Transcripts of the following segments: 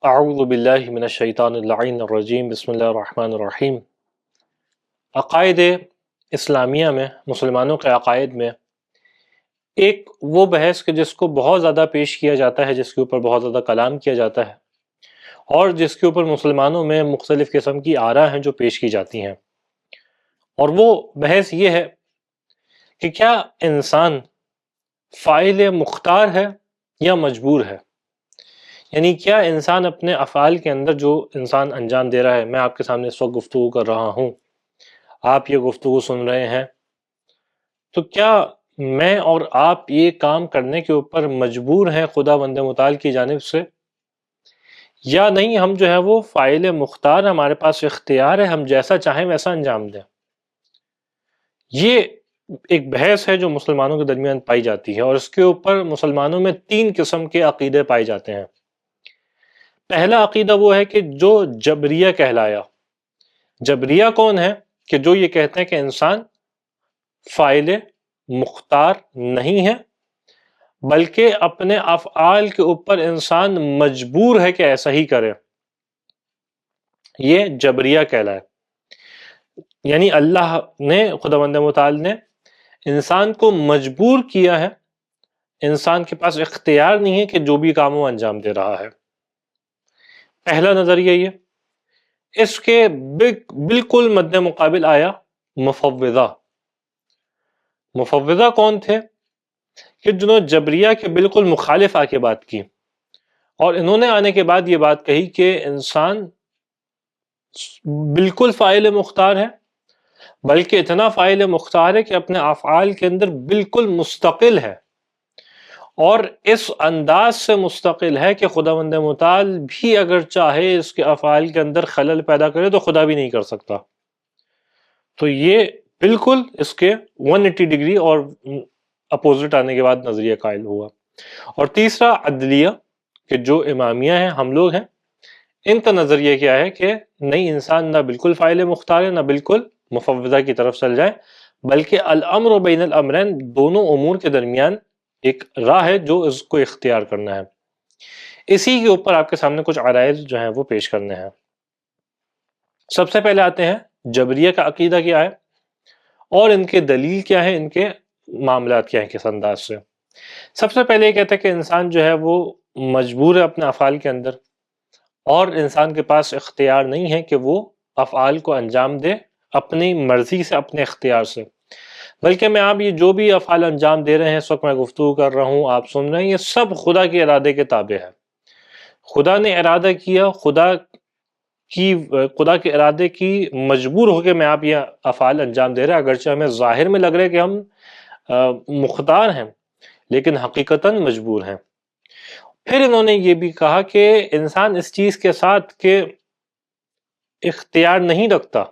اعوذ باللہ من الشیطان اللعین الرجیم بسم اللہ الرحمن الرحیم۔ عقائد اسلامیہ میں، مسلمانوں کے عقائد میں ایک وہ بحث کہ جس کو بہت زیادہ پیش کیا جاتا ہے، جس کے اوپر بہت زیادہ کلام کیا جاتا ہے، اور جس کے اوپر مسلمانوں میں مختلف قسم کی آراء ہیں جو پیش کی جاتی ہیں، اور وہ بحث یہ ہے کہ کیا انسان فاعل مختار ہے یا مجبور ہے؟ یعنی کیا انسان اپنے افعال کے اندر جو انسان انجام دے رہا ہے، میں آپ کے سامنے اس وقت گفتگو کر رہا ہوں، آپ یہ گفتگو سن رہے ہیں، تو کیا میں اور آپ یہ کام کرنے کے اوپر مجبور ہیں خدا بند متعال کی جانب سے، یا نہیں؟ ہم جو ہے وہ فاعل مختار، ہمارے پاس اختیار ہے، ہم جیسا چاہیں ویسا انجام دیں۔ یہ ایک بحث ہے جو مسلمانوں کے درمیان پائی جاتی ہے، اور اس کے اوپر مسلمانوں میں 3 قسم کے عقیدے پائے جاتے ہیں۔ پہلا عقیدہ وہ ہے کہ جو جبریہ کہلایا۔ جبریہ کون ہے؟ کہ جو یہ کہتے ہیں کہ انسان فاعل مختار نہیں ہے، بلکہ اپنے افعال کے اوپر انسان مجبور ہے کہ ایسا ہی کرے۔ یہ جبریہ کہلائے، یعنی اللہ نے، خداوند متعال نے انسان کو مجبور کیا ہے، انسان کے پاس اختیار نہیں ہے کہ جو بھی کام وہ انجام دے رہا ہے۔ پہلا نظریہ یہ۔ اس کے بالکل مد مقابل آیا مفوضہ۔ مفوضہ کون تھے؟ کہ جنہوں جبریہ کے بالکل مخالف آ کے بات کی، اور انہوں نے آنے کے بعد یہ بات کہی کہ انسان بالکل فاعل مختار ہے، بلکہ اتنا فاعل مختار ہے کہ اپنے افعال کے اندر بالکل مستقل ہے، اور اس انداز سے مستقل ہے کہ خداوند متعال بھی اگر چاہے اس کے افعال کے اندر خلل پیدا کرے تو خدا بھی نہیں کر سکتا۔ تو یہ بالکل اس کے 180 ڈگری اور اپوزٹ آنے کے بعد نظریہ قائل ہوا۔ اور تیسرا عدلیہ، کہ جو امامیہ ہیں، ہم لوگ ہیں، ان کا نظریہ کیا ہے کہ نہیں، انسان نہ بالکل فاعل مختار ہے، نہ بالکل مفوضہ کی طرف چل جائے، بلکہ الامر بین الامرین، دونوں امور کے درمیان ایک راہ ہے جو اس کو اختیار کرنا ہے۔ اسی کے اوپر آپ کے سامنے کچھ عرائض جو ہیں وہ پیش کرنے ہیں۔ سب سے پہلے آتے ہیں جبریہ کا عقیدہ کیا ہے، اور ان کے دلیل کیا ہے، ان کے معاملات کیا ہیں، کس انداز سے۔ سب سے پہلے یہ کہتا ہے کہ انسان جو ہے وہ مجبور ہے اپنے افعال کے اندر، اور انسان کے پاس اختیار نہیں ہے کہ وہ افعال کو انجام دے اپنی مرضی سے، اپنے اختیار سے، بلکہ میں آپ یہ جو بھی افعال انجام دے رہے ہیں، اس وقت میں گفتگو کر رہا ہوں، آپ سن رہے ہیں، یہ سب خدا کے ارادے کے تابع ہے۔ خدا نے ارادہ کیا، خدا کے ارادے کی مجبور ہو کے میں آپ یہ افعال انجام دے رہے ہیں، اگرچہ ہمیں ظاہر میں لگ رہا ہے کہ ہم مختار ہیں، لیکن حقیقتاً مجبور ہیں۔ پھر انہوں نے یہ بھی کہا کہ انسان اس چیز کے ساتھ کہ اختیار نہیں رکھتا،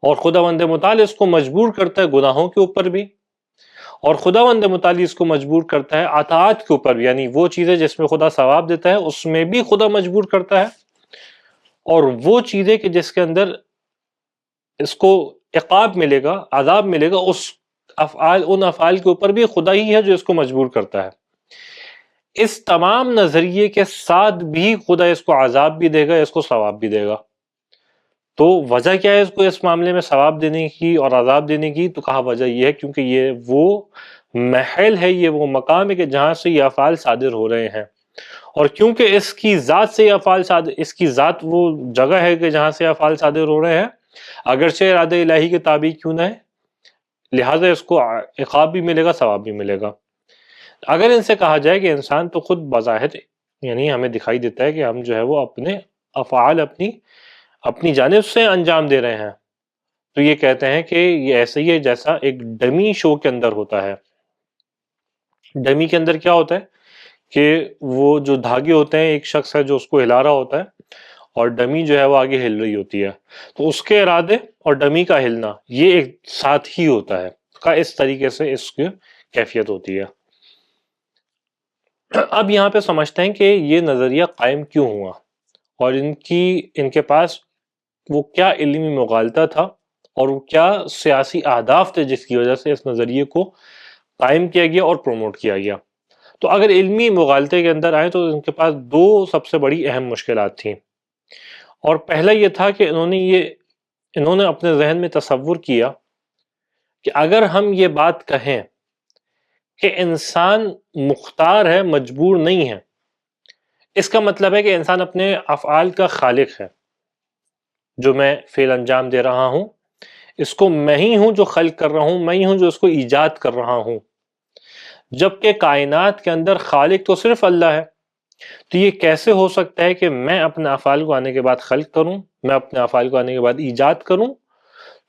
اور خداوند متعال اس کو مجبور کرتا ہے گناہوں کے اوپر بھی، اور خداوند متعال اس کو مجبور کرتا ہے اطاعت کے اوپر بھی، یعنی وہ چیزیں جس میں خدا ثواب دیتا ہے اس میں بھی خدا مجبور کرتا ہے، اور وہ چیزیں کہ جس کے اندر اس کو عقاب ملے گا، عذاب ملے گا، ان افعال کے اوپر بھی خدا ہی ہے جو اس کو مجبور کرتا ہے۔ اس تمام نظریے کے ساتھ بھی خدا اس کو عذاب بھی دے گا، اس کو ثواب بھی دے گا۔ تو وجہ کیا ہے اس کو اس معاملے میں ثواب دینے کی اور عذاب دینے کی؟ تو کہا وجہ یہ ہے کیونکہ یہ وہ محل ہے، یہ وہ مقام ہے کہ جہاں سے یہ افعال صادر ہو رہے ہیں، اور کیونکہ اس کی ذات سے یہ افعال صادر، اس کی ذات وہ جگہ ہے کہ جہاں سے افعال صادر ہو رہے ہیں، اگرچہ ارادہ الہی کے تابع کیوں نہ ہے، لہٰذا اس کو عقاب بھی ملے گا، ثواب بھی ملے گا۔ اگر ان سے کہا جائے کہ انسان تو خود بظاہر، یعنی ہمیں دکھائی دیتا ہے کہ ہم جو ہے وہ اپنے افعال اپنی جانب سے انجام دے رہے ہیں، تو یہ کہتے ہیں کہ یہ ایسا ہی ہے جیسا ایک ڈمی شو کے اندر ہوتا ہے۔ ڈمی کے اندر کیا ہوتا ہے کہ وہ جو دھاگے ہوتے ہیں، ایک شخص ہے جو اس کو ہلا رہا ہوتا ہے، اور ڈمی جو ہے وہ آگے ہل رہی ہوتی ہے، تو اس کے ارادے اور ڈمی کا ہلنا یہ ایک ساتھ ہی ہوتا ہے، اس طریقے سے اس کی کیفیت ہوتی ہے۔ اب یہاں پہ سمجھتے ہیں کہ یہ نظریہ قائم کیوں ہوا، اور ان کے پاس وہ کیا علمی مغالطہ تھا، اور وہ کیا سیاسی اہداف تھے جس کی وجہ سے اس نظریے کو قائم کیا گیا اور پروموٹ کیا گیا۔ تو اگر علمی مغالطے کے اندر آئیں تو ان کے پاس دو سب سے بڑی اہم مشکلات تھیں، اور پہلا یہ تھا کہ انہوں نے اپنے ذہن میں تصور کیا کہ اگر ہم یہ بات کہیں کہ انسان مختار ہے، مجبور نہیں ہے، اس کا مطلب ہے کہ انسان اپنے افعال کا خالق ہے۔ جو میں فعل انجام دے رہا ہوں اس کو میں ہی ہوں جو خلق کر رہا ہوں، میں ہی ہوں جو اس کو ایجاد کر رہا ہوں، جبکہ کائنات کے اندر خالق تو صرف اللہ ہے۔ تو یہ کیسے ہو سکتا ہے کہ میں اپنے افعال کو آنے کے بعد خلق کروں، میں اپنے افعال کو آنے کے بعد ایجاد کروں؟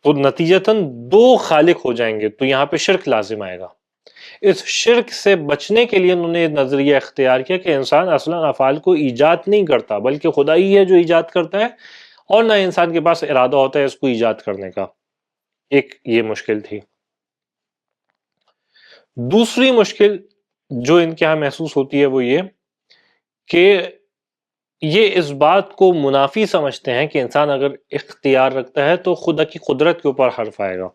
تو نتیجتاً دو خالق ہو جائیں گے، تو یہاں پہ شرک لازم آئے گا۔ اس شرک سے بچنے کے لیے انہوں نے یہ نظریہ اختیار کیا کہ انسان اصلاً افعال کو ایجاد نہیں کرتا، بلکہ خدا ہی ہے جو ایجاد کرتا ہے، اور نہ انسان کے پاس ارادہ ہوتا ہے اس کو ایجاد کرنے کا۔ ایک یہ مشکل تھی۔ دوسری مشکل جو ان کے ہاں محسوس ہوتی ہے وہ یہ کہ یہ اس بات کو منافی سمجھتے ہیں کہ انسان اگر اختیار رکھتا ہے تو خدا کی قدرت کے اوپر حرف آئے گا،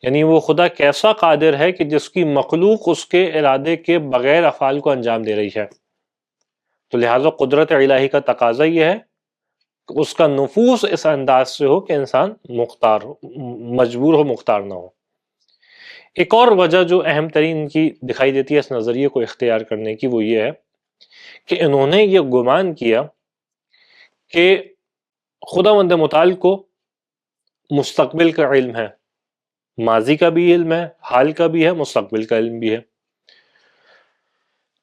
یعنی وہ خدا کیسا قادر ہے کہ جس کی مخلوق اس کے ارادے کے بغیر افعال کو انجام دے رہی ہے۔ تو لہٰذا قدرت الہی کا تقاضا یہ ہے کہ اس کا نفوذ اس انداز سے ہو کہ انسان مختار ہو، مجبور ہو، مختار نہ ہو۔ ایک اور وجہ جو اہم ترین کی دکھائی دیتی ہے اس نظریے کو اختیار کرنے کی وہ یہ ہے کہ انہوں نے یہ گمان کیا کہ خداوند متعال کو مستقبل کا علم ہے، ماضی کا بھی علم ہے، حال کا بھی ہے، مستقبل کا علم بھی ہے۔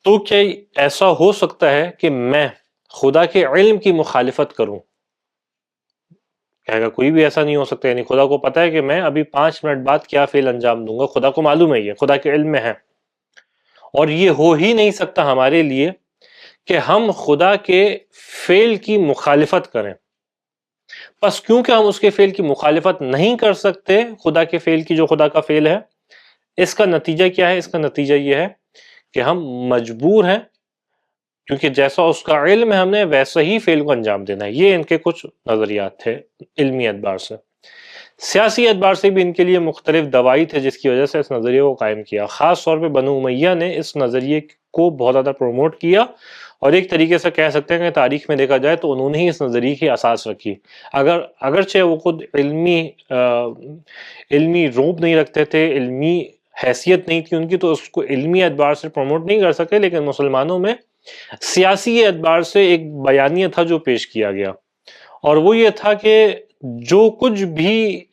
تو کیا ایسا ہو سکتا ہے کہ میں خدا کے علم کی مخالفت کروں؟ کہے گا کوئی بھی ایسا نہیں ہو سکتا، یعنی خدا کو پتا ہے کہ میں ابھی 5 منٹ بعد کیا فعل انجام دوں گا، خدا کو معلوم ہے، یہ خدا کے علم میں ہے، اور یہ ہو ہی نہیں سکتا ہمارے لیے کہ ہم خدا کے فعل کی مخالفت کریں۔ بس کیونکہ ہم اس کے فعل کی مخالفت نہیں کر سکتے، خدا کے فعل کی جو خدا کا فعل ہے، اس کا نتیجہ کیا ہے؟ اس کا نتیجہ یہ ہے کہ ہم مجبور ہیں، کیونکہ جیسا اس کا علم ہے ہم نے ویسا ہی فعل کو انجام دینا ہے۔ یہ ان کے کچھ نظریات تھے علمی اعتبار سے۔ سیاسی اعتبار سے بھی ان کے لیے مختلف دوائی تھے جس کی وجہ سے اس نظریے کو قائم کیا۔ خاص طور پہ بنو امیہ نے اس نظریے کو بہت زیادہ پروموٹ کیا، اور ایک طریقے سے کہہ سکتے ہیں کہ تاریخ میں دیکھا جائے تو انہوں نے ہی اس نظریے کی اساس رکھی۔ اگرچہ وہ خود علمی روپ نہیں رکھتے تھے، علمی حیثیت نہیں تھی ان کی، تو اس کو علمی اعتبار سے پروموٹ نہیں کر سکے، لیکن مسلمانوں میں سیاسی اعتبار سے ایک بیانیہ تھا جو پیش کیا گیا، اور وہ یہ تھا کہ جو کچھ بھی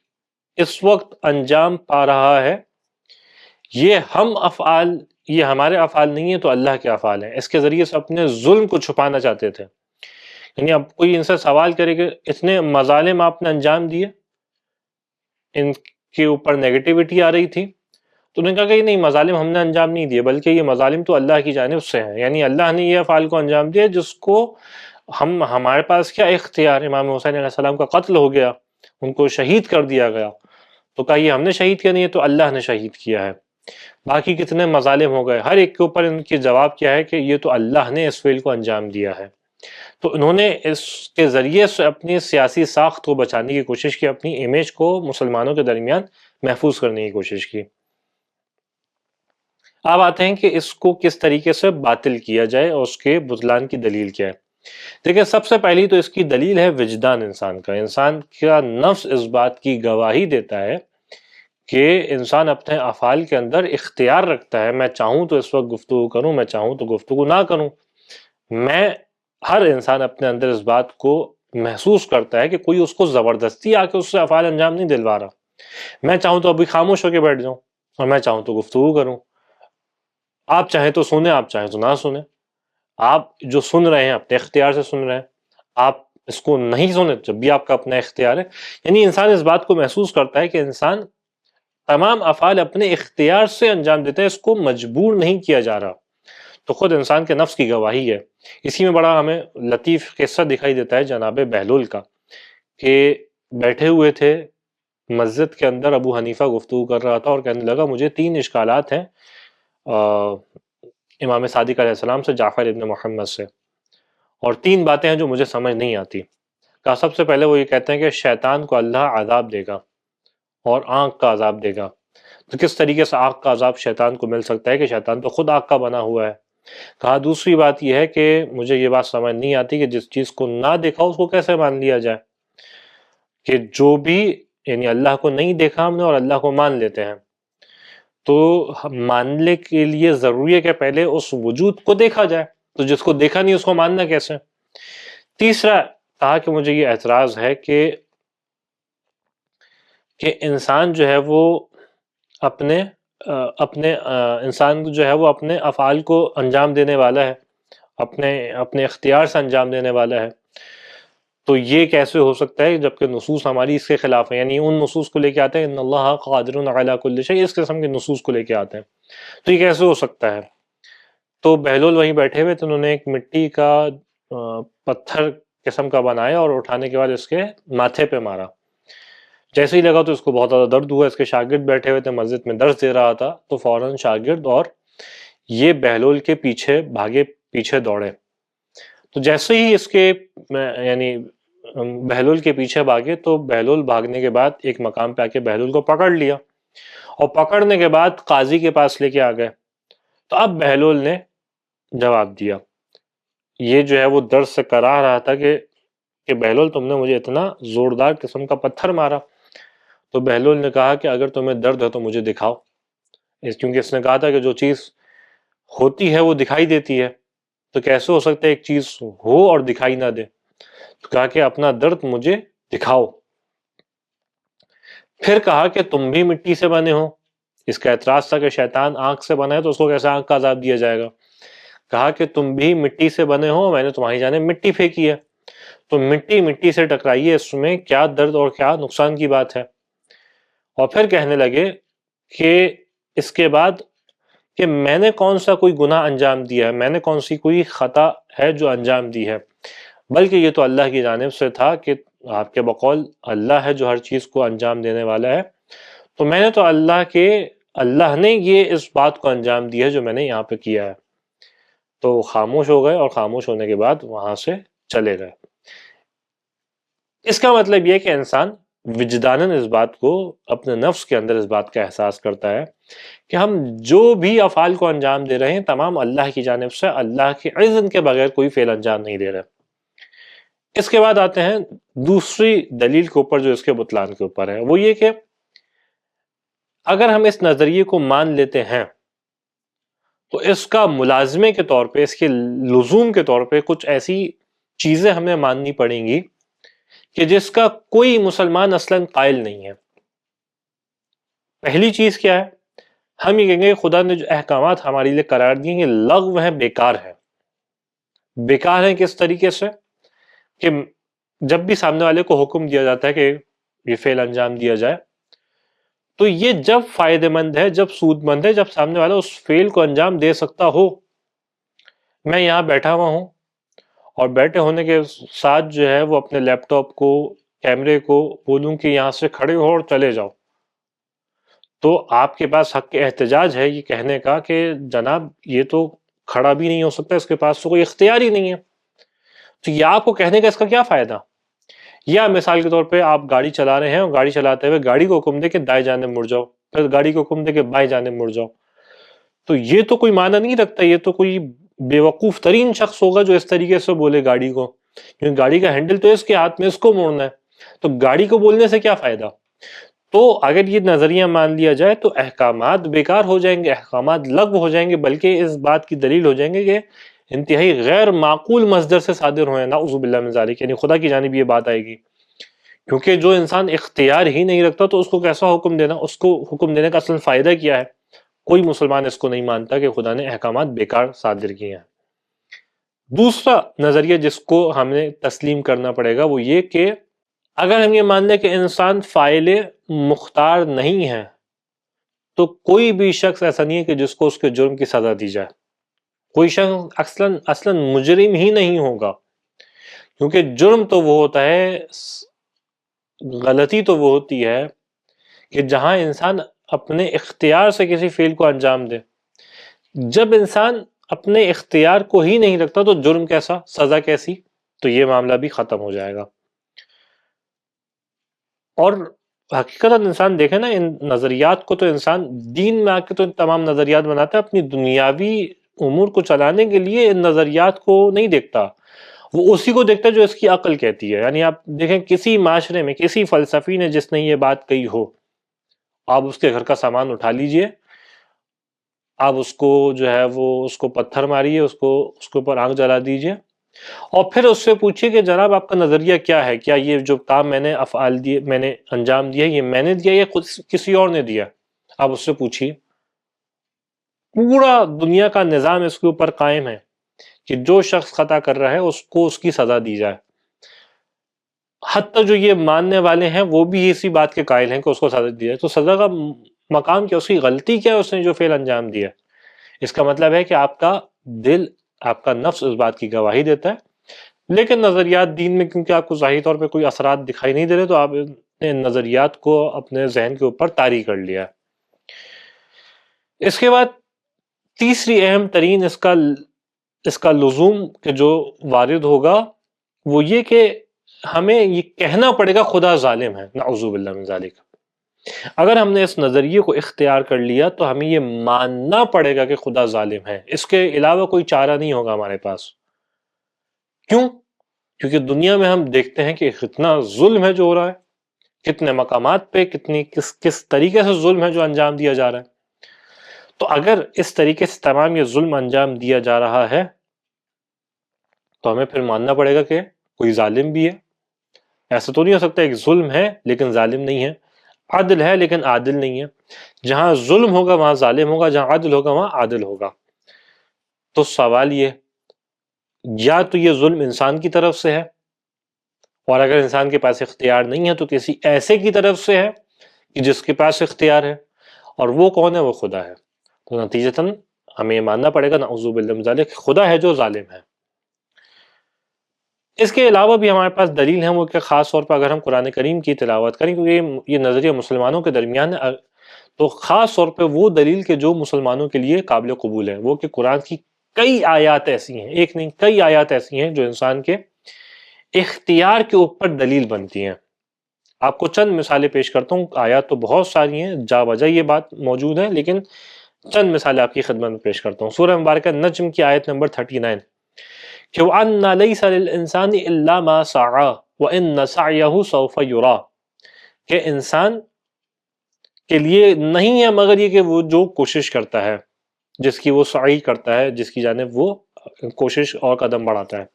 اس وقت انجام پا رہا ہے یہ ہمارے افعال نہیں ہیں، تو اللہ کے افعال ہیں۔ اس کے ذریعے سے اپنے ظلم کو چھپانا چاہتے تھے۔ یعنی اب کوئی ان سے سوال کرے کہ اتنے مظالم آپ نے انجام دیے، ان کے اوپر نیگیٹیوٹی آ رہی تھی، تو انہوں نے کہا کہ نہیں، مظالم ہم نے انجام نہیں دیے، بلکہ یہ مظالم تو اللہ کی جانب سے ہیں، یعنی اللہ نے یہ افعال کو انجام دیا جس کو ہمارے پاس کیا اختیار۔ امام حسین علیہ السلام کا قتل ہو گیا، ان کو شہید کر دیا گیا، تو کہا یہ ہم نے شہید کیا نہیں ہے، تو اللہ نے شہید کیا ہے۔ باقی کتنے مظالم ہو گئے، ہر ایک کے اوپر ان کی جواب کیا ہے کہ یہ تو اللہ نے اس فعل کو انجام دیا ہے۔ تو انہوں نے اس کے ذریعے سے اپنی سیاسی ساخت کو بچانے کی کوشش کی، اپنی امیج کو مسلمانوں کے درمیان محفوظ کرنے کی کوشش کی۔ اب آتے ہیں کہ اس کو کس طریقے سے باطل کیا جائے اور اس کے بطلان کی دلیل کیا ہے۔ دیکھیں، سب سے پہلی تو اس کی دلیل ہے وجدان انسان کا۔ انسان کا نفس اس بات کی گواہی دیتا ہے کہ انسان اپنے افعال کے اندر اختیار رکھتا ہے۔ میں چاہوں تو اس وقت گفتگو کروں، میں چاہوں تو گفتگو نہ کروں۔ ہر انسان اپنے اندر اس بات کو محسوس کرتا ہے کہ کوئی اس کو زبردستی آ کے اس سے افعال انجام نہیں دلوا رہا۔ میں چاہوں تو ابھی خاموش ہو کے بیٹھ جاؤں، اور میں چاہوں تو گفتگو کروں۔ آپ چاہیں تو سنیں، آپ چاہیں تو نہ سنیں۔ آپ جو سن رہے ہیں اپنے اختیار سے سن رہے ہیں، آپ اس کو نہیں سنیں جب بھی آپ کا اپنا اختیار ہے۔ یعنی انسان اس بات کو محسوس کرتا ہے کہ انسان تمام افعال اپنے اختیار سے انجام دیتا ہے، اس کو مجبور نہیں کیا جا رہا۔ تو خود انسان کے نفس کی گواہی ہے۔ اسی میں بڑا ہمیں لطیف قصہ دکھائی دیتا ہے جناب بہلول کا، کہ بیٹھے ہوئے تھے مسجد کے اندر، ابو حنیفہ گفتگو کر رہا تھا اور کہنے لگا مجھے 3 اشکالات ہیں امام صادق علیہ السلام سے، جعفر ابن محمد سے، اور 3 باتیں ہیں جو مجھے سمجھ نہیں آتی۔ کہا سب سے پہلے وہ یہ کہتے ہیں کہ شیطان کو اللہ عذاب دے گا اور آنکھ کا عذاب دے گا۔ تو کس طریقے سے آگ کا عذاب شیطان کو مل سکتا ہے کہ شیطان تو خود آگ کا بنا ہوا ہے۔ کہا دوسری بات یہ ہے کہ مجھے یہ بات سمجھ نہیں آتی کہ جس چیز کو نہ دیکھا اس کو کیسے مان لیا جائے، کہ جو بھی یعنی اللہ کو نہیں دیکھا ہم نے اور اللہ کو مان لیتے ہیں، تو ماننے کے لیے ضروری ہے کہ پہلے اس وجود کو دیکھا جائے، تو جس کو دیکھا نہیں اس کو ماننا کیسے؟ تیسرا کہا کہ مجھے یہ اعتراض ہے کہ انسان جو ہے وہ اپنے انسان جو ہے وہ اپنے افعال کو انجام دینے والا ہے، اپنے اختیار سے انجام دینے والا ہے، تو یہ کیسے ہو سکتا ہے جبکہ نصوص ہماری اس کے خلاف ہیں؟ یعنی ان نصوص کو لے کے آتے ہیں ان اللہ قادر علی کل شیء، اس قسم کے نصوص کو لے کے آتے ہیں، تو یہ کیسے ہو سکتا ہے؟ تو بہلول وہیں بیٹھے ہوئے تو انہوں نے ایک مٹی کا پتھر قسم کا بنایا اور اٹھانے کے بعد اس کے ماتھے پہ مارا، جیسے ہی لگا تو اس کو بہت زیادہ درد ہوا، اس کے شاگرد بیٹھے ہوئے تھے مسجد میں درس دے رہا تھا، تو فوراً شاگرد اور یہ بہلول کے پیچھے بھاگے، پیچھے دوڑے، تو جیسے ہی اس کے یعنی بہلول کے پیچھے بھاگے تو بہلول بھاگنے کے بعد ایک مقام پہ آ کے بہلول کو پکڑ لیا، اور پکڑنے کے بعد قاضی کے پاس لے کے آ گئے، تو اب بہلول نے جواب دیا، یہ جو ہے وہ درد سے کرا رہا تھا کہ بہلول تم نے مجھے اتنا زوردار قسم کا پتھر مارا، تو بہلول نے کہا کہ اگر تمہیں درد ہے تو مجھے دکھاؤ، کیونکہ اس نے کہا تھا کہ جو چیز ہوتی ہے وہ دکھائی دیتی ہے، تو کیسے ہو سکتا ہے ایک چیز ہو اور دکھائی نہ دے؟ تو کہا کہ اپنا درد مجھے دکھاؤ۔ پھر کہا کہ تم بھی مٹی سے بنے ہو، اس کا اعتراض تھا کہ شیطان آنکھ سے بنا ہے تو اس کو کیسے آنکھ کا عذاب دیا جائے گا؟ کہا کہ تم بھی مٹی سے بنے ہو، میں نے تمہاری جانب مٹی پھینکی ہے، تو مٹی سے ٹکرائیے، اس میں کیا درد اور کیا نقصان کی بات ہے؟ اور پھر کہنے لگے کہ اس کے بعد کہ میں نے کون سا کوئی گناہ انجام دیا ہے، میں نے کون سی کوئی خطا ہے جو انجام دی ہے، بلکہ یہ تو اللہ کی جانب سے تھا کہ آپ کے بقول اللہ ہے جو ہر چیز کو انجام دینے والا ہے، تو میں نے تو اللہ نے یہ اس بات کو انجام دی ہے جو میں نے یہاں پہ کیا ہے۔ تو خاموش ہو گئے اور خاموش ہونے کے بعد وہاں سے چلے گئے۔ اس کا مطلب یہ کہ انسان وجداناً اس بات کو اپنے نفس کے اندر اس بات کا احساس کرتا ہے کہ ہم جو بھی افعال کو انجام دے رہے ہیں تمام اللہ کی جانب سے، اللہ کے اذن کے بغیر کوئی فعل انجام نہیں دے رہے۔ اس کے بعد آتے ہیں دوسری دلیل کے اوپر جو اس کے بطلان کے اوپر ہے، وہ یہ کہ اگر ہم اس نظریے کو مان لیتے ہیں تو اس کا ملازمے کے طور پہ، اس کے لزوم کے طور پہ کچھ ایسی چیزیں ہمیں ماننی پڑیں گی کہ جس کا کوئی مسلمان اصلاً قائل نہیں ہے۔ پہلی چیز کیا ہے؟ ہم یہ کہیں گے خدا نے جو احکامات ہمارے لیے قرار دیے یہ لغو ہیں، بیکار ہیں۔ بیکار ہیں کس طریقے سے؟ کہ جب بھی سامنے والے کو حکم دیا جاتا ہے کہ یہ فعل انجام دیا جائے تو یہ جب فائدہ مند ہے، جب سود مند ہے، جب سامنے والا اس فعل کو انجام دے سکتا ہو۔ میں یہاں بیٹھا ہوا ہوں اور بیٹھے ہونے کے ساتھ جو ہے وہ اپنے لیپ ٹاپ کو، کیمرے کو بولوں کہ یہاں سے کھڑے ہو اور چلے جاؤ، تو آپ کے پاس حق احتجاج ہے یہ کہنے کا کہ جناب یہ تو کھڑا بھی نہیں ہو سکتا، اس کے پاس تو کوئی اختیار ہی نہیں ہے، تو یہ آپ کو کہنے کا اس کا کیا فائدہ؟ یا مثال کے طور پہ آپ گاڑی چلا رہے ہیں اور گاڑی چلاتے ہوئے گاڑی کو حکم دے کہ دائیں جانب مڑ جاؤ، پھر گاڑی کو حکم دے کہ بائیں جانب مڑ جاؤ، تو یہ تو کوئی معنی نہیں رکھتا، یہ تو کوئی بیوقوف ترین شخص ہوگا جو اس طریقے سے بولے گاڑی کو، کیونکہ گاڑی کا ہینڈل تو اس کے ہاتھ میں، اس کو موڑنا ہے، تو گاڑی کو بولنے سے کیا فائدہ؟ تو اگر یہ نظریہ مان لیا جائے تو احکامات بیکار ہو جائیں گے، احکامات لغو ہو جائیں گے، بلکہ اس بات کی دلیل ہو جائیں گے کہ انتہائی غیر معقول مصدر سے صادر ہوئے، نعوذ باللہ من ذالک، یعنی خدا کی جانب یہ بات آئے گی، کیونکہ جو انسان اختیار ہی نہیں رکھتا تو اس کو کیسا حکم دینا، اس کو حکم دینے کا اصل فائدہ کیا ہے؟ کوئی مسلمان اس کو نہیں مانتا کہ خدا نے احکامات بیکار صادر کیے ہیں۔ دوسرا نظریہ جس کو ہم نے تسلیم کرنا پڑے گا وہ یہ کہ اگر ہم یہ مان لیں کہ انسان فاعل مختار نہیں ہے تو کوئی بھی شخص ایسا نہیں ہے کہ جس کو اس کے جرم کی سزا دی جائے، کوئی شخص اصلاً مجرم ہی نہیں ہوگا، کیونکہ جرم تو وہ ہوتا ہے، غلطی تو وہ ہوتی ہے کہ جہاں انسان اپنے اختیار سے کسی فعل کو انجام دے، جب انسان اپنے اختیار کو ہی نہیں رکھتا تو جرم کیسا، سزا کیسی؟ تو یہ معاملہ بھی ختم ہو جائے گا۔ اور حقیقتاً انسان دیکھے نا ان نظریات کو، تو انسان دین میں آ کے تو ان تمام نظریات بناتا ہے، اپنی دنیاوی امور کو چلانے کے لیے ان نظریات کو نہیں دیکھتا، وہ اسی کو دیکھتا ہے جو اس کی عقل کہتی ہے۔ یعنی آپ دیکھیں کسی معاشرے میں کسی فلسفی نے جس نے یہ بات کہی ہو، آپ اس کے گھر کا سامان اٹھا لیجئے، آپ اس کو جو ہے وہ اس کو پتھر ماریے، اس کے اوپر آگ جلا دیجئے، اور پھر اس سے پوچھیے کہ جناب آپ کا نظریہ کیا ہے، کیا یہ جو کام میں نے افعال دیے، میں نے انجام دیا، یہ میں نے دیا یا خود کسی اور نے دیا؟ آپ اس سے پوچھیے۔ پورا دنیا کا نظام اس کے اوپر قائم ہے کہ جو شخص خطا کر رہا ہے اس کو اس کی سزا دی جائے، حتیٰ جو یہ ماننے والے ہیں وہ بھی اسی بات کے قائل ہیں کہ اس کو سزا دی جائے۔ تو سزا کا مقام کیا، اس کی غلطی کیا ہے، اس نے جو فعل انجام دیا؟ اس کا مطلب ہے کہ آپ کا دل، آپ کا نفس اس بات کی گواہی دیتا ہے، لیکن نظریات دین میں کیونکہ آپ کو ظاہری طور پہ کوئی اثرات دکھائی نہیں دے رہے، تو آپ نے نظریات کو اپنے ذہن کے اوپر طاری کر لیا۔ اس کے بعد تیسری اہم ترین اس کا لزوم کہ جو وارد ہوگا وہ یہ کہ ہمیں یہ کہنا پڑے گا خدا ظالم ہے، نعوذ باللہ من ذالک۔ اگر ہم نے اس نظریے کو اختیار کر لیا تو ہمیں یہ ماننا پڑے گا کہ خدا ظالم ہے، اس کے علاوہ کوئی چارہ نہیں ہوگا ہمارے پاس۔ کیوں؟ کیونکہ دنیا میں ہم دیکھتے ہیں کہ کتنا ظلم ہے جو ہو رہا ہے، کتنے مقامات پہ کس طریقے سے ظلم ہے جو انجام دیا جا رہا ہے۔ تو اگر اس طریقے سے تمام یہ ظلم انجام دیا جا رہا ہے تو ہمیں پھر ماننا پڑے گا کہ کوئی ظالم بھی ہے۔ ایسا تو نہیں ہو سکتا کہ ظلم ہے لیکن ظالم نہیں ہے، عدل ہے لیکن عادل نہیں ہے۔ جہاں ظلم ہوگا وہاں ظالم ہوگا، جہاں عدل ہوگا وہاں عادل ہوگا۔ تو سوال یہ، یا تو یہ ظلم انسان کی طرف سے ہے، اور اگر انسان کے پاس اختیار نہیں ہے تو کسی ایسے کی طرف سے ہے کہ جس کے پاس اختیار ہے، اور وہ کون ہے؟ وہ خدا ہے۔ تو نتیجتاً ہمیں یہ ماننا پڑے گا نعوذ باللہ من ذالک کہ خدا ہے جو ظالم ہے۔ اس کے علاوہ بھی ہمارے پاس دلیل ہے، وہ کہ خاص طور پر اگر ہم قرآن کریم کی تلاوت کریں، کیونکہ یہ نظریہ مسلمانوں کے درمیان ہے، تو خاص طور پہ وہ دلیل کہ جو مسلمانوں کے لیے قابل قبول ہے، وہ کہ قرآن کی کئی آیات ایسی ہیں، ایک نہیں کئی آیات ایسی ہیں جو انسان کے اختیار کے اوپر دلیل بنتی ہیں۔ آپ کو چند مثالیں پیش کرتا ہوں، آیات تو بہت ساری ہیں، جا بجا یہ بات موجود ہے، لیکن چند مثالیں آپ کی خدمت میں پیش کرتا ہوں۔ سورہ مبارکہ نجم کی آیت نمبر 39 کہ وَأَنَّ لَيْسَ لِلْإِنسَانِ إِلَّا مَا سَعَى وَإِنَّ سَعْيَهُ سَوْفَ يُرَى، کہ انسان کے لیے نہیں ہے مگر یہ کہ وہ جو کوشش کرتا ہے، جس کی وہ سعی کرتا ہے، جس کی جانب وہ کوشش اور قدم بڑھاتا ہے۔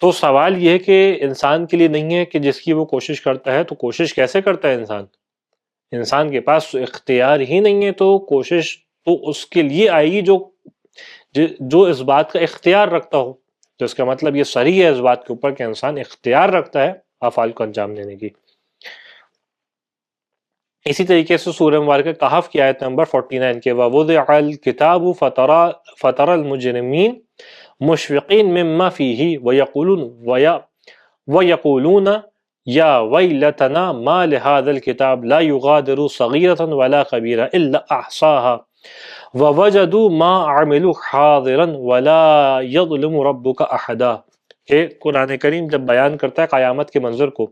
تو سوال یہ ہے کہ انسان کے لیے نہیں ہے کہ جس کی وہ کوشش کرتا ہے، تو کوشش کیسے کرتا ہے انسان؟ انسان کے پاس تو اختیار ہی نہیں ہے، تو کوشش تو اس کے لیے آئے گی جو اس بات کا اختیار رکھتا ہو۔ تو اس کا مطلب یہ صریح ہے اس بات کے اوپر کہ انسان اختیار رکھتا ہے افعال کو انجام دینے کی۔ اسی طریقے سے سورہ مبارکہ کہف کی آیت نمبر 49 کے وَوُضِعَ الْكِتَابُ فَتَرَى الْمُجْرِمِينَ مُشْفِقِينَ مِمَّا فِيهِ وَيَقُولُونَ يَا وَيْلَتَنَا مَا لِهَذَا الْكِتَابِ لَا يُغَادِرُ صَغِيرَةً وَلَا كَبِيرَةً إِلَّا أَحْصَاهَا وَوَجَدُوا مَا عَمِلُوا حَاضِرًا وَلَا يَظْلِمُ رَبُّكَ أَحَدًا۔ کہ قرآن کریم جب بیان کرتا ہے قیامت کے منظر کو،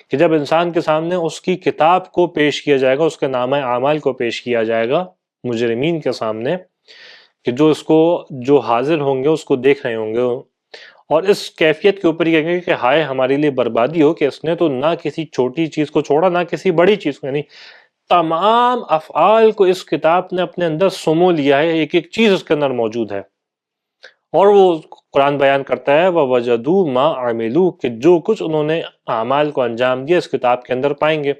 کہ جب انسان کے سامنے اس کی کتاب کو پیش کیا جائے گا، اس کے نامہ اعمال کو پیش کیا جائے گا مجرمین کے سامنے، کہ جو حاضر ہوں گے اس کو دیکھ رہے ہوں گے، اور اس کیفیت کے اوپر یہ کہیں گے کہ ہائے ہمارے لیے بربادی ہو کہ اس نے تو نہ کسی چھوٹی چیز کو چھوڑا نہ کسی بڑی چیز کو، یعنی تمام افعال کو اس کتاب نے اپنے اندر سمو لیا ہے، ایک ایک چیز اس کے اندر موجود ہے۔ اور وہ قرآن بیان کرتا ہے وَوَجَدُوا مَا عَمِلُوا، کہ جو کچھ انہوں نے اعمال کو انجام دیا اس کتاب کے اندر پائیں گے۔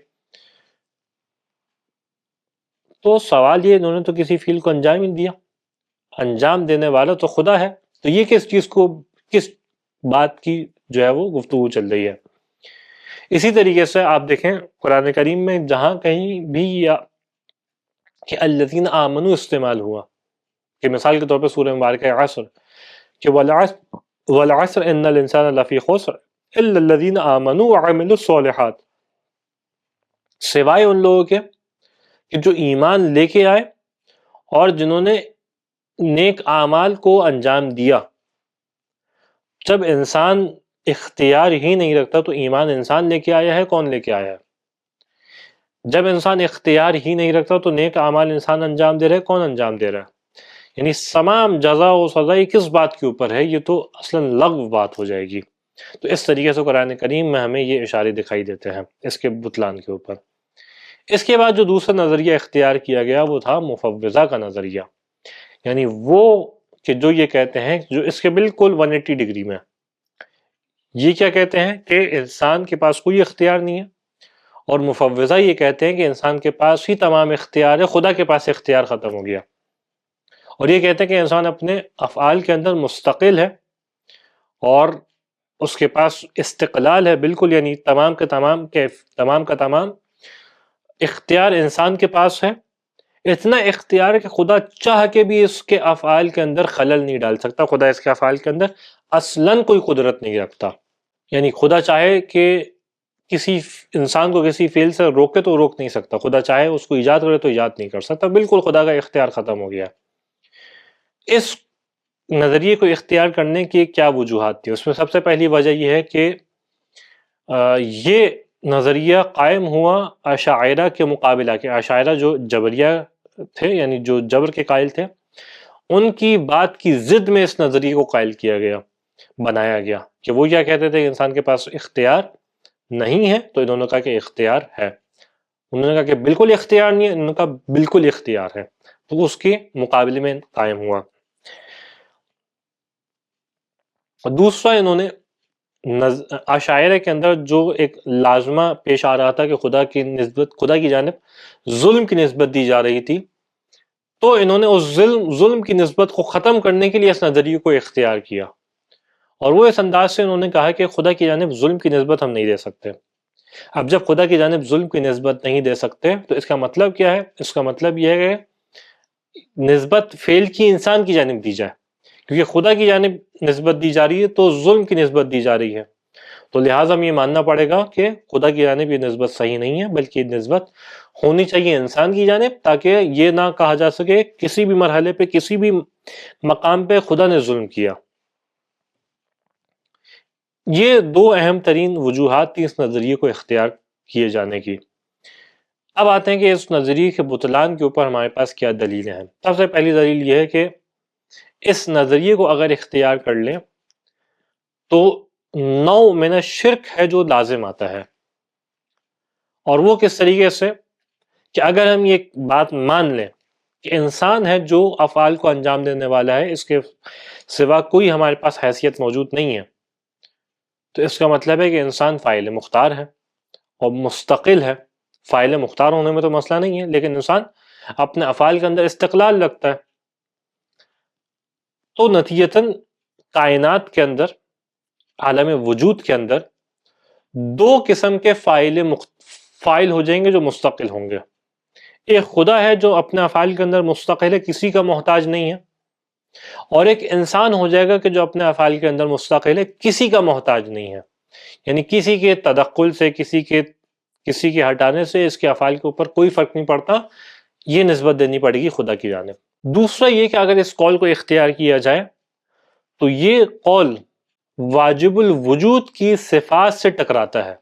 تو سوال یہ، انہوں نے تو کسی فعل کو انجام ہی دیا، انجام دینے والا تو خدا ہے، تو یہ کس بات کی جو ہے وہ گفتگو چل رہی ہے؟ اسی طریقے سے آپ دیکھیں قرآن کریم میں جہاں کہیں بھی کہ الذین آمنوا استعمال ہوا، کہ مثال کے طور پہ سورہ مبارکہ عصر کہ والعصر ان الانسان لفی خسر الا الذین آمنوا وعملوا الصالحات، سوائے ان لوگوں کے کہ جو ایمان لے کے آئے اور جنہوں نے نیک اعمال کو انجام دیا۔ جب انسان اختیار ہی نہیں رکھتا تو ایمان انسان لے کے آیا ہے، کون لے کے آیا ہے؟ جب انسان اختیار ہی نہیں رکھتا تو نیک اعمال انسان انجام دے رہا ہے، کون انجام دے رہا ہے؟ یعنی تمام جزا و سزا یہ کس بات کے اوپر ہے؟ یہ تو اصلا لغو بات ہو جائے گی۔ تو اس طریقے سے قرآن کریم میں ہمیں یہ اشارے دکھائی دیتے ہیں اس کے بطلان کے اوپر۔ اس کے بعد جو دوسرا نظریہ اختیار کیا گیا وہ تھا مفوضہ کا نظریہ، یعنی وہ کہ جو یہ کہتے ہیں، جو اس کے بالکل 180 ڈگری میں، یہ کیا کہتے ہیں کہ انسان کے پاس کوئی اختیار نہیں ہے، اور مفوضہ یہ کہتے ہیں کہ انسان کے پاس ہی تمام اختیار ہے، خدا کے پاس اختیار ختم ہو گیا، اور یہ کہتے ہیں کہ انسان اپنے افعال کے اندر مستقل ہے اور اس کے پاس استقلال ہے بالکل، یعنی تمام کا تمام اختیار انسان کے پاس ہے۔ اتنا اختیار ہے کہ خدا چاہ کے بھی اس کے افعال کے اندر خلل نہیں ڈال سکتا، خدا اس کے افعال کے اندر اصلاً کوئی قدرت نہیں رکھتا، یعنی خدا چاہے کہ کسی انسان کو کسی فعل سے روکے تو روک نہیں سکتا، خدا چاہے اس کو ایجاد کرے تو ایجاد نہیں کر سکتا، بالکل خدا کا اختیار ختم ہو گیا۔ اس نظریے کو اختیار کرنے کی کیا وجوہات تھی؟ اس میں سب سے پہلی وجہ یہ ہے کہ یہ نظریہ قائم ہوا اشاعرہ کے مقابلہ کے، اشاعرہ جو جبریہ تھے، یعنی جو جبر کے قائل تھے، ان کی بات کی ضد میں اس نظریے کو قائل کیا گیا، بنایا گیا، کہ وہ کیا کہتے تھے کہ انسان کے پاس اختیار نہیں ہے، تو انہوں نے کہا کہ اختیار ہے، انہوں نے کہا کہ بالکل اختیار نہیں ہے، انہوں نے کہا بالکل اختیار ہے، تو اس کے مقابلے میں قائم ہوا۔ اور دوسرا انہوں نے اشاعرہ کے اندر جو ایک لازمہ پیش آ رہا تھا کہ خدا کی جانب ظلم کی نسبت دی جا رہی تھی، تو انہوں نے اس ظلم کی نسبت کو ختم کرنے کے لیے اس نظریے کو اختیار کیا، اور وہ اس انداز سے انہوں نے کہا کہ خدا کی جانب ظلم کی نسبت ہم نہیں دے سکتے۔ اب جب خدا کی جانب ظلم کی نسبت نہیں دے سکتے تو اس کا مطلب کیا ہے؟ اس کا مطلب یہ ہے کہ نسبت فعل کی انسان کی جانب دی جائے، کیونکہ خدا کی جانب نسبت دی جا رہی ہے تو ظلم کی نسبت دی جا رہی ہے، تو لہٰذا ہم یہ ماننا پڑے گا کہ خدا کی جانب یہ نسبت صحیح نہیں ہے، بلکہ یہ نسبت ہونی چاہیے انسان کی جانب، تاکہ یہ نہ کہا جا سکے کسی بھی مرحلے پہ کسی بھی مقام پہ خدا نے ظلم کیا۔ یہ دو اہم ترین وجوہات تھی اس نظریے کو اختیار کیے جانے کی۔ اب آتے ہیں کہ اس نظریے کے بطلان کے اوپر ہمارے پاس کیا دلیلیں ہیں۔ سب سے پہلی دلیل یہ ہے کہ اس نظریے کو اگر اختیار کر لیں تو نوع من الشرک ہے جو لازم آتا ہے، اور وہ کس طریقے سے کہ اگر ہم یہ بات مان لیں کہ انسان ہے جو افعال کو انجام دینے والا ہے، اس کے سوا کوئی ہمارے پاس حیثیت موجود نہیں ہے، تو اس کا مطلب ہے کہ انسان فاعل مختار ہے اور مستقل ہے۔ فاعل مختار ہونے میں تو مسئلہ نہیں ہے، لیکن انسان اپنے افعال کے اندر استقلال رکھتا ہے، تو نتیجتاً کائنات کے اندر، عالم وجود کے اندر دو قسم کے فاعل ہو جائیں گے جو مستقل ہوں گے۔ ایک خدا ہے جو اپنے افعال کے اندر مستقل ہے، کسی کا محتاج نہیں ہے، اور ایک انسان ہو جائے گا کہ جو اپنے افعال کے اندر مستقل ہے، کسی کا محتاج نہیں ہے، یعنی کسی کے تدخل سے، کسی کے ہٹانے سے اس کے افعال کے اوپر کوئی فرق نہیں پڑتا، یہ نسبت دینی پڑے گی خدا کی جانب۔ دوسرا یہ کہ اگر اس قول کو اختیار کیا جائے تو یہ قول واجب الوجود کی صفات سے ٹکراتا ہے،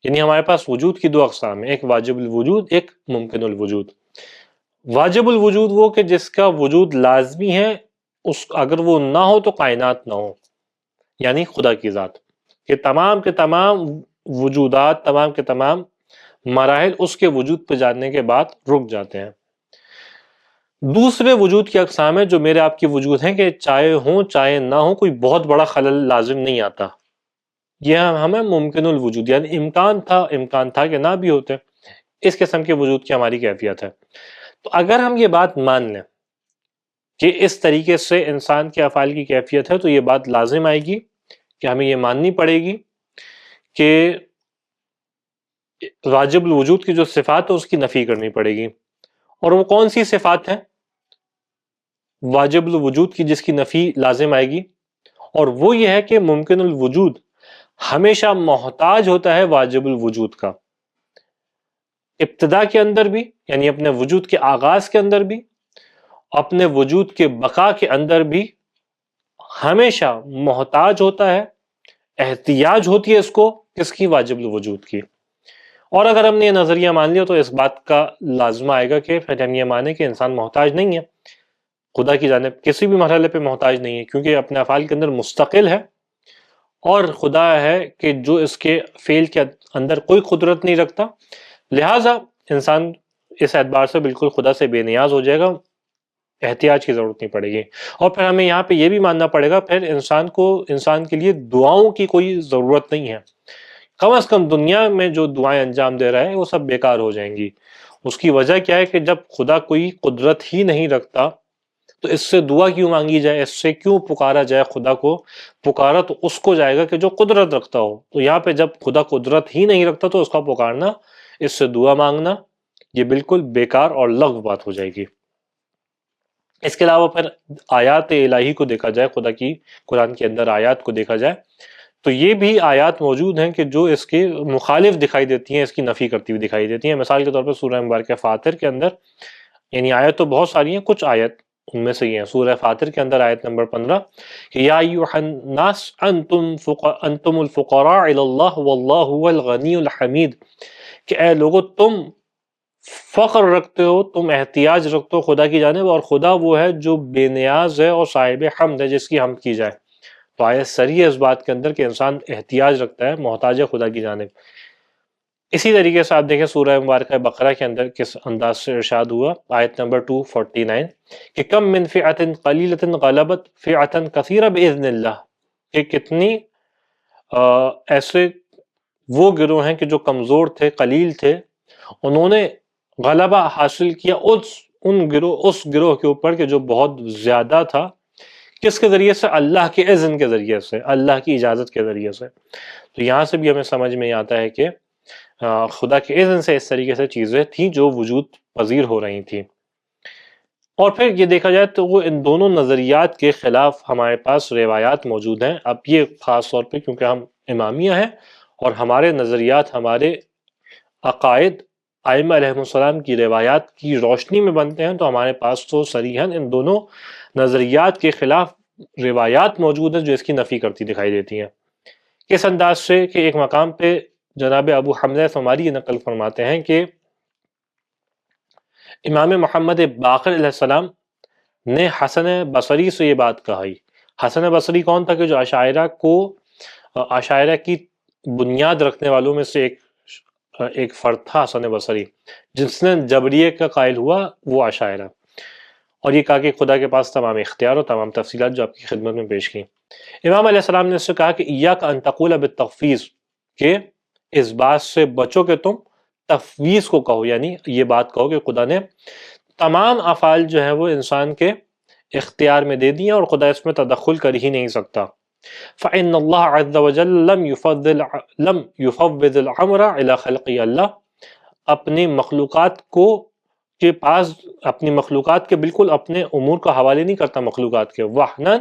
یعنی ہمارے پاس وجود کی دو اقسام ہیں، ایک واجب الوجود، ایک ممکن الوجود۔ واجب الوجود وہ کہ جس کا وجود لازمی ہے، اگر وہ نہ ہو تو کائنات نہ ہو، یعنی خدا کی ذات، کہ تمام کے تمام وجودات، تمام کے تمام مراحل اس کے وجود پہ جانے کے بعد رک جاتے ہیں۔ دوسرے وجود کی اقسام ہے جو میرے آپ کے وجود ہیں کہ چاہے ہوں چاہے نہ ہو کوئی بہت بڑا خلل لازم نہیں آتا، یہ ہمیں ممکن الوجود، یعنی امکان تھا کہ نہ بھی ہوتے، اس قسم کے وجود کی ہماری کیفیت ہے۔ تو اگر ہم یہ بات مان لیں کہ اس طریقے سے انسان کے افعال کی کیفیت ہے، تو یہ بات لازم آئے گی کہ ہمیں یہ ماننی پڑے گی کہ واجب الوجود کی جو صفات ہے اس کی نفی کرنی پڑے گی، اور وہ کون سی صفات ہیں واجب الوجود کی جس کی نفی لازم آئے گی؟ اور وہ یہ ہے کہ ممکن الوجود ہمیشہ محتاج ہوتا ہے واجب الوجود کا، ابتدا کے اندر بھی، یعنی اپنے وجود کے آغاز کے اندر بھی، اپنے وجود کے بقا کے اندر بھی ہمیشہ محتاج ہوتا ہے، احتیاج ہوتی ہے اس کو، کس کی؟ واجب الوجود کی۔ اور اگر ہم نے یہ نظریہ مان لیا تو اس بات کا لازمہ آئے گا کہ پھر ہم یہ مانیں کہ انسان محتاج نہیں ہے خدا کی جانب، کسی بھی مرحلے پہ محتاج نہیں ہے، کیونکہ اپنے افعال کے اندر مستقل ہے، اور خدا ہے کہ جو اس کے فعل کے اندر کوئی قدرت نہیں رکھتا، لہٰذا انسان اس اعتبار سے بالکل خدا سے بے نیاز ہو جائے گا، احتیاج کی ضرورت نہیں پڑے گی۔ اور پھر ہمیں یہاں پہ یہ بھی ماننا پڑے گا پھر انسان کے لیے دعاؤں کی کوئی ضرورت نہیں ہے، کم از کم دنیا میں جو دعائیں انجام دے رہا ہے وہ سب بیکار ہو جائیں گی۔ اس کی وجہ کیا ہے کہ جب خدا کوئی قدرت ہی نہیں رکھتا تو اس سے دعا کیوں مانگی جائے، اس سے کیوں پکارا جائے خدا کو؟ پکارا تو اس کو جائے گا کہ جو قدرت رکھتا ہو، تو یہاں پہ جب خدا قدرت ہی نہیں رکھتا تو اس کا پکارنا، اس سے دعا مانگنا، یہ بالکل بیکار اور لغو بات ہو جائے گی۔ اس کے علاوہ پھر آیات الہی کو دیکھا جائے، خدا کی قرآن کے اندر آیات کو دیکھا جائے تو یہ بھی آیات موجود ہیں کہ جو اس کے مخالف دکھائی دیتی ہیں، اس کی نفی کرتی ہوئی دکھائی دیتی ہیں۔ مثال کے طور پر سورہ مبارکہ فاطر کے اندر، یعنی آیت تو بہت ساری ہیں، کچھ آیت ان میں سے یہ ہیں۔ سورہ فاطر کے اندر آیت نمبر 15 کہ یا ایھا الناس انتم الفقراء الی اللہ واللہ هو الغنی الحمید، کہ اے لوگو تم فقر رکھتے ہو، تم احتیاج رکھتے ہو خدا کی جانب، اور خدا وہ ہے جو بے نیاز ہے اور صاحب حمد ہے، جس کی حمد کی جائے۔ تو آیت سری ہے اس بات کے اندر کہ انسان احتیاج رکھتا ہے، محتاج ہے خدا کی جانب۔ اسی طریقے سے آپ دیکھیں سورہ مبارکہ بقرہ کے اندر کس انداز سے ارشاد ہوا، آیت نمبر 249 کہ کم من فئۃ قلیلۃ غلبت فئۃ کثیرۃ باذن اللہ، کہ کتنی ایسے وہ گروہ ہیں کہ جو کمزور تھے، قلیل تھے، انہوں نے غلبہ حاصل کیا اس گروہ کے اوپر کہ جو بہت زیادہ تھا، کس کے ذریعے سے؟ اللہ کے اذن کے ذریعے سے، اللہ کی اجازت کے ذریعے سے۔ تو یہاں سے بھی ہمیں سمجھ میں آتا ہے کہ خدا کے اذن سے اس طریقے سے چیزیں تھیں جو وجود پذیر ہو رہی تھیں۔ اور پھر یہ دیکھا جائے تو وہ ان دونوں نظریات کے خلاف ہمارے پاس روایات موجود ہیں۔ اب یہ خاص طور پہ کیونکہ ہم امامیہ ہیں اور ہمارے نظریات، ہمارے عقائد ائمہ علیہم السلام کی روایات کی روشنی میں بنتے ہیں، تو ہمارے پاس تو صریحاً ان دونوں نظریات کے خلاف روایات موجود ہیں جو اس کی نفی کرتی دکھائی دیتی ہیں۔ کس انداز سے کہ ایک مقام پہ جناب ابو حمزہ فماری یہ نقل فرماتے ہیں کہ امام محمد باقر علیہ السلام نے حسن بصری سے یہ بات کہی۔ حسن بصری کون تھا؟ کہ جو عشائرہ کی بنیاد رکھنے والوں میں سے ایک فرد تھا حسن بصری، جس نے جبریہ کا قائل ہوا وہ عشائرہ، اور یہ کہا کہ خدا کے پاس تمام اختیار اور تمام تفصیلات جو آپ کی خدمت میں پیش کی۔ امام علیہ السلام نے اس سے کہا کہ ایاک ان تقول بالتفویض، کہ اس بات سے بچو کہ تم تفویض کو کہو، یعنی یہ بات کہو کہ خدا نے تمام افعال جو ہیں وہ انسان کے اختیار میں دے دیے اور خدا اس میں تدخل کر ہی نہیں سکتا۔ فإن اللہ عز وجل لم يفوض الامر الى خلقه، اللہ اپنی مخلوقات کے پاس، اپنی مخلوقات کے بالکل اپنے امور کا حوالے نہیں کرتا مخلوقات کے، وحنا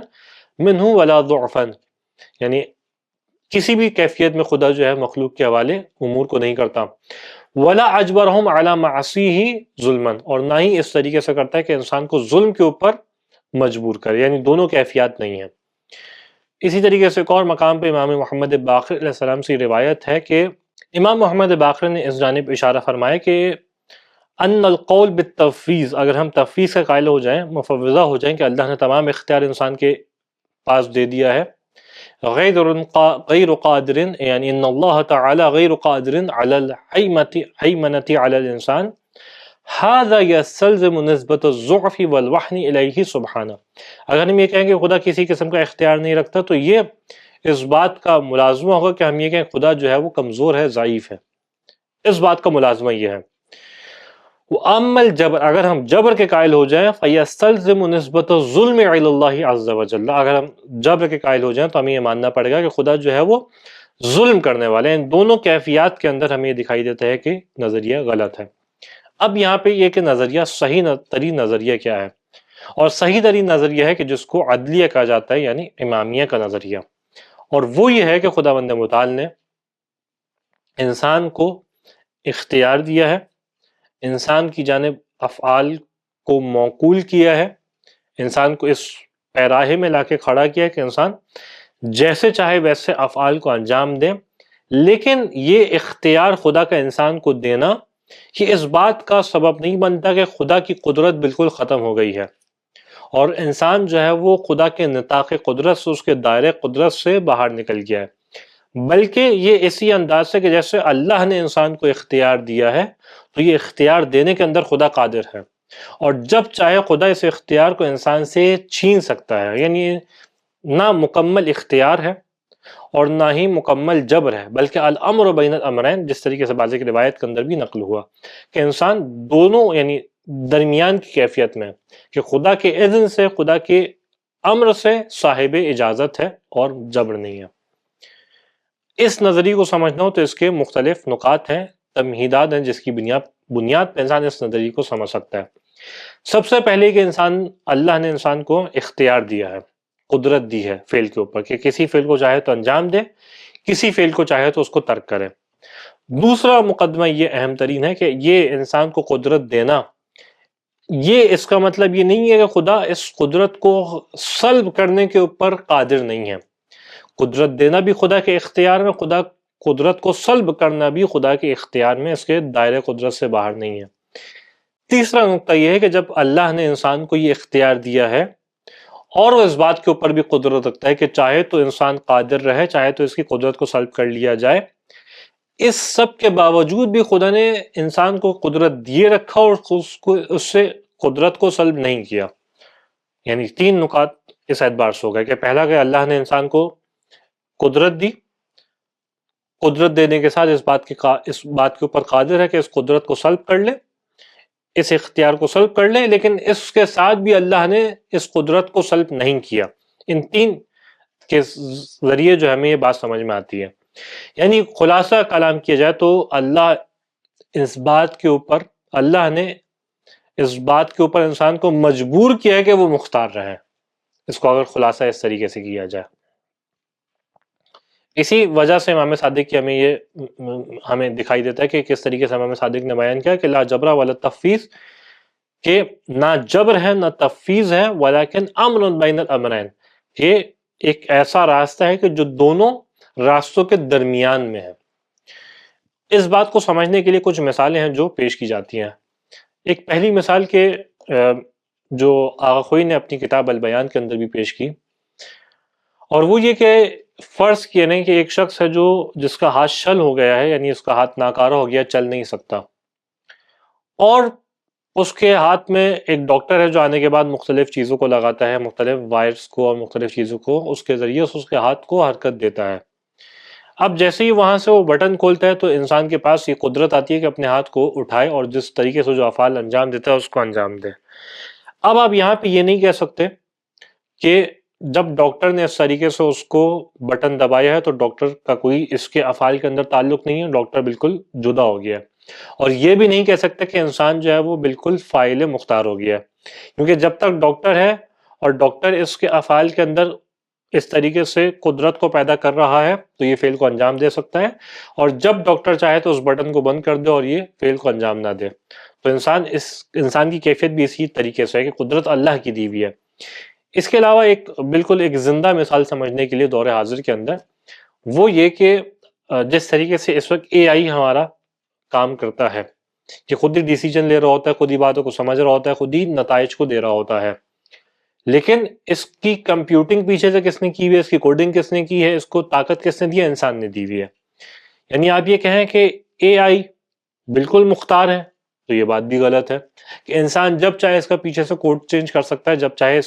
منہ ولا ضعفا، یعنی کسی بھی کیفیت میں خدا جو ہے مخلوق کے حوالے امور کو نہیں کرتا۔ ولا اجبرهم على معصیه ظلما، اور نہ ہی اس طریقے سے کرتا ہے کہ انسان کو ظلم کے اوپر مجبور کرے، یعنی دونوں کیفیات نہیں ہیں۔ اسی طریقے سے ایک اور مقام پہ امام محمد باقر علیہ السلام سے روایت ہے کہ امام محمد باقر نے اس جانب اشارہ فرمایا کہ ان القول بالتفویض، اگر ہم تفویض کا قائل ہو جائیں، مفوضہ ہو جائیں کہ اللہ نے تمام اختیار انسان کے پاس دے دیا ہے، غیر قادر، یعنی ان اللہ تعالی غیر قادر علی الحیمنۃ علی الانسان، هذا يستلزم نسبت الضعف والوحن الیہ سبحانہ، اگر ہم یہ کہیں کہ خدا کسی قسم کا اختیار نہیں رکھتا تو یہ اس بات کا ملازمہ ہوگا کہ ہم یہ کہیں خدا جو ہے وہ کمزور ہے، ضعیف ہے، اس بات کا ملازمہ یہ ہے۔ وَأَمَّا الْجَبْرُ، اگر ہم جبر کے قائل ہو جائیں، فَيَسْتَلْزِمُ نِسْبَةَ الظُّلْمِ عِلَى اللَّهِ عَزَّ وَجَلَّ، اگر ہم جبر کے قائل ہو جائیں تو ہمیں یہ ماننا پڑے گا کہ خدا جو ہے وہ ظلم کرنے والے ہیں۔ ان دونوں کیفیات کے اندر ہمیں یہ دکھائی دیتا ہے کہ نظریہ غلط ہے۔ اب یہاں پہ یہ کہ نظریہ صحیح ترین نظریہ کیا ہے، اور صحیح ترین نظریہ ہے کہ جس کو عدلیہ کہا جاتا ہے، یعنی امامیہ کا نظریہ، اور وہ یہ ہے کہ خداوند متعال نے انسان کو اختیار دیا ہے، انسان کی جانب افعال کو موکول کیا ہے، انسان کو اس پیراہے میں لا کے کھڑا کیا ہے کہ انسان جیسے چاہے ویسے افعال کو انجام دے، لیکن یہ اختیار خدا کا انسان کو دینا یہ اس بات کا سبب نہیں بنتا کہ خدا کی قدرت بالکل ختم ہو گئی ہے اور انسان جو ہے وہ خدا کے نطاق قدرت سے، اس کے دائرے قدرت سے باہر نکل گیا ہے، بلکہ یہ اسی انداز سے کہ جیسے اللہ نے انسان کو اختیار دیا ہے تو یہ اختیار دینے کے اندر خدا قادر ہے، اور جب چاہے خدا اس اختیار کو انسان سے چھین سکتا ہے، یعنی نہ مکمل اختیار ہے اور نہ ہی مکمل جبر ہے، بلکہ الامر بین الامرین، جس طریقے سے بازی کی روایت کے اندر بھی نقل ہوا کہ انسان دونوں یعنی درمیان کی کیفیت میں کہ خدا کے اذن سے، خدا کے امر سے صاحب اجازت ہے اور جبر نہیں ہے۔ اس نظریے کو سمجھنا ہو تو اس کے مختلف نکات ہیں، تمہیدات ہیں، جس کی بنیاد پہ انسان اس نظریے کو سمجھ سکتا ہے۔ سب سے پہلے کہ اللہ نے انسان کو اختیار دیا ہے، قدرت دی ہے فعل کے اوپر، کہ کسی فعل کو چاہے تو انجام دے، کسی فعل کو چاہے تو اس کو ترک کرے۔ دوسرا مقدمہ یہ اہم ترین ہے کہ یہ انسان کو قدرت دینا، یہ اس کا مطلب یہ نہیں ہے کہ خدا اس قدرت کو سلب کرنے کے اوپر قادر نہیں ہے۔ قدرت دینا بھی خدا کے اختیار میں، خدا قدرت کو سلب کرنا بھی خدا کے اختیار میں، اس کے دائرے قدرت سے باہر نہیں ہے۔ تیسرا نقطہ یہ ہے کہ جب اللہ نے انسان کو یہ اختیار دیا ہے اور وہ اس بات کے اوپر بھی قدرت رکھتا ہے کہ چاہے تو انسان قادر رہے، چاہے تو اس کی قدرت کو سلب کر لیا جائے، اس سب کے باوجود بھی خدا نے انسان کو قدرت دیے رکھا اور اس سے قدرت کو سلب نہیں کیا۔ یعنی تین نکات اس اعتبار سے ہو گئے کہ پہلا کہ اللہ نے انسان کو قدرت دی، قدرت دینے کے ساتھ اس بات کے اوپر قادر ہے کہ اس قدرت کو سلب کر لے، اس اختیار کو سلب کر لے، لیکن اس کے ساتھ بھی اللہ نے اس قدرت کو سلب نہیں کیا۔ ان تین کے ذریعے جو ہمیں یہ بات سمجھ میں آتی ہے، یعنی خلاصہ کلام کیا جائے تو اللہ نے اس بات کے اوپر انسان کو مجبور کیا ہے کہ وہ مختار رہے، اس کو اگر خلاصہ اس طریقے سے کیا جائے۔ اسی وجہ سے امام صادق کی ہمیں دکھائی دیتا ہے کہ کس طریقے سے امام صادق نے بیان کیا کہ لا جبر ولا تفویض، کہ نہ جبر ہے نہ تفویض ہے، ولیکن امر بین الامرین، یہ ایک ایسا راستہ ہے کہ جو دونوں راستوں کے درمیان میں ہے۔ اس بات کو سمجھنے کے لیے کچھ مثالیں ہیں جو پیش کی جاتی ہیں۔ ایک پہلی مثال کہ جو آغا خوئی نے اپنی کتاب البیان کے اندر بھی پیش کی، اور وہ یہ کہ فرض کیے نہیں کہ ایک شخص ہے جس کا ہاتھ شل ہو گیا ہے، یعنی اس کا ہاتھ ناکارہ ہو گیا، چل نہیں سکتا، اور اس کے ہاتھ میں ایک ڈاکٹر ہے جو آنے کے بعد مختلف چیزوں کو لگاتا ہے، مختلف وائرس کو اور مختلف چیزوں کو اس کے ذریعے اس کے ہاتھ کو حرکت دیتا ہے۔ اب جیسے ہی وہاں سے وہ بٹن کھولتا ہے تو انسان کے پاس یہ قدرت آتی ہے کہ اپنے ہاتھ کو اٹھائے اور جس طریقے سے جو افعال انجام دیتا ہے اس کو انجام دے۔ اب آپ یہاں پہ یہ نہیں کہہ سکتے کہ جب ڈاکٹر نے اس طریقے سے اس کو بٹن دبایا ہے تو ڈاکٹر کا کوئی اس کے افعال کے اندر تعلق نہیں ہے، ڈاکٹر بالکل جدا ہو گیا ہے، اور یہ بھی نہیں کہہ سکتے کہ انسان جو ہے وہ بالکل فاعل مختار ہو گیا ہے، کیونکہ جب تک ڈاکٹر ہے اور ڈاکٹر اس کے افعال کے اندر اس طریقے سے قدرت کو پیدا کر رہا ہے تو یہ فعل کو انجام دے سکتا ہے، اور جب ڈاکٹر چاہے تو اس بٹن کو بند کر دے اور یہ فعل کو انجام نہ دے۔ تو انسان کی کیفیت بھی اسی طریقے سے ہے کہ قدرت اللہ کی دی ہوئی ہے۔ اس کے علاوہ بالکل ایک زندہ مثال سمجھنے کے لیے دور حاضر کے اندر وہ یہ کہ جس طریقے سے اس وقت اے آئی ہمارا کام کرتا ہے کہ خود ہی ڈیسیجن لے رہا ہوتا ہے، خود ہی باتوں کو سمجھ رہا ہوتا ہے، خود ہی نتائج کو دے رہا ہوتا ہے، لیکن اس کی کمپیوٹنگ پیچھے سے کس نے کی ہوئی ہے، اس کی کوڈنگ کس نے کی ہے، اس کو طاقت کس نے دی ہے، انسان نے دی ہوئی ہے۔ یعنی آپ یہ کہیں کہ اے آئی بالکل مختار ہے تو یہ بات بھی غلط ہے، کہ انسان جب چاہے اس کا پیچھے سے کوڈ چینج کر سکتا ہے، جب چاہے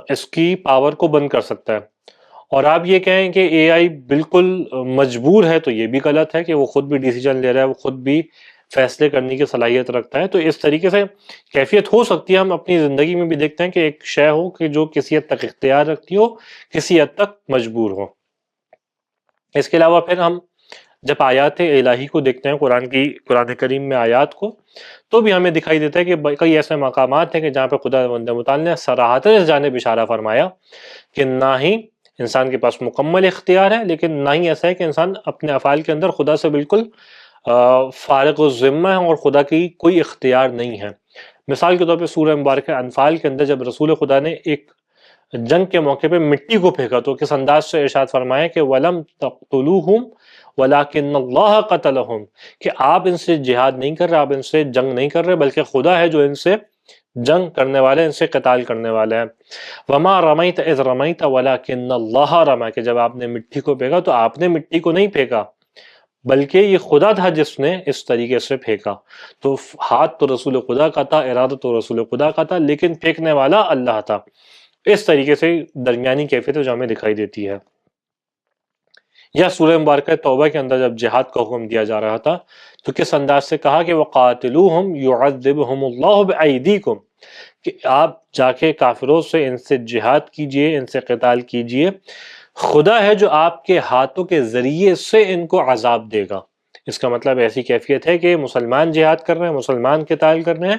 اس کی پاور کو بند کر سکتا ہے، اور آپ یہ کہیں کہ اے آئی بالکل مجبور ہے تو یہ بھی غلط ہے کہ وہ خود بھی ڈیسیجن لے رہا ہے، وہ خود بھی فیصلے کرنے کی صلاحیت رکھتا ہے۔ تو اس طریقے سے کیفیت ہو سکتی ہے، ہم اپنی زندگی میں بھی دیکھتے ہیں کہ ایک شے ہو کہ جو کسی حد تک اختیار رکھتی ہو، کسی حد تک مجبور ہو۔ اس کے علاوہ پھر ہم جب آیات الہی کو دیکھتے ہیں، قرآن کریم میں آیات کو، تو بھی ہمیں دکھائی دیتا ہے کہ کئی ایسے مقامات ہیں کہ جہاں پہ خدا متعال نے صراحتاً اس جانب اشارہ فرمایا کہ نہ ہی انسان کے پاس مکمل اختیار ہے، لیکن نہ ہی ایسا ہے کہ انسان اپنے افعال کے اندر خدا سے بالکل فارغ الذمہ ہے اور خدا کی کوئی اختیار نہیں ہے۔ مثال کے طور پہ سورہ مبارکہ انفال کے اندر جب رسول خدا نے ایک جنگ کے موقع پہ مٹی کو پھینکا تو کس انداز سے ارشاد فرمایا کہ وَلَمْ تَقْتُلُوهُمْ وَلَٰكِنَّ اللَّهَ قَتَلَهُمْ، کہ آپ ان سے جہاد نہیں کر رہے، آپ ان سے جنگ نہیں کر رہے، بلکہ خدا ہے جو ان سے جنگ کرنے والے، ان سے قتال کرنے والے ہیں۔ وَمَا رَمَيْتَ إِذْ رَمَيْتَ وَلَٰكِنَّ اللَّهَ رَمَى، کہ جب آپ نے مٹی کو پھینکا تو آپ نے مٹی کو نہیں پھینکا بلکہ یہ خدا تھا جس نے اس طریقے سے پھینکا۔ تو ہاتھ تو رسول خدا کا تھا، ارادہ تو رسول خدا کا تھا، لیکن پھینکنے والا اللہ تھا۔ اس طریقے سے درمیانی کیفیت جو ہمیں دکھائی دیتی ہے۔ یا سورہ مبارکہ توبہ کے اندر جب جہاد کا حکم دیا جا رہا تھا تو کس انداز سے کہا کہ وَقَاتِلُوهُمْ يُعَذِّبْهُمُ اللَّهُ بِأَيْدِيكُمْ، کہ آپ جا کے کافروں سے ان سے جہاد کیجئے، ان سے قتال کیجئے، خدا ہے جو آپ کے ہاتھوں کے ذریعے سے ان کو عذاب دے گا۔ اس کا مطلب ایسی کیفیت ہے کہ مسلمان جہاد کر رہے ہیں، مسلمان قتال کر رہے ہیں،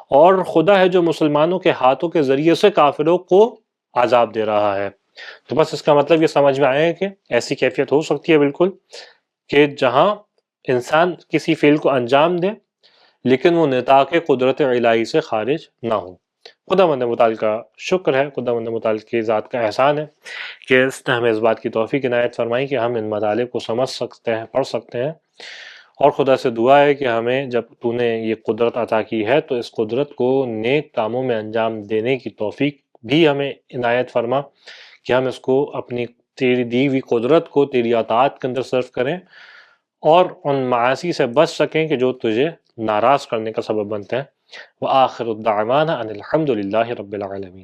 اور خدا ہے جو مسلمانوں کے ہاتھوں کے ذریعے سے کافروں کو عذاب دے رہا ہے۔ تو بس اس کا مطلب یہ سمجھ میں آیا ہے کہ ایسی کیفیت ہو سکتی ہے بالکل، کہ جہاں انسان کسی فعل کو انجام دے لیکن وہ نطاق قدرت الہی سے خارج نہ ہو۔ خداوند متعال کا شکر ہے، خداوند متعال کی ذات کا احسان ہے کہ اس نے ہمیں اس بات کی توفیق عنایت فرمائی کہ ہم ان مطالب کو سمجھ سکتے ہیں، پڑھ سکتے ہیں، اور خدا سے دعا ہے کہ ہمیں جب تو نے یہ قدرت عطا کی ہے تو اس قدرت کو نیک کاموں میں انجام دینے کی توفیق بھی ہمیں عنایت فرما، کہ ہم اس کو اپنی تیری دی ہوئی قدرت کو تیری اطاعت کے اندر صرف کریں اور ان معاصی سے بچ سکیں کہ جو تجھے ناراض کرنے کا سبب بنتے ہیں۔ وآخر الدعوانا ان الحمد للہ رب العالمین۔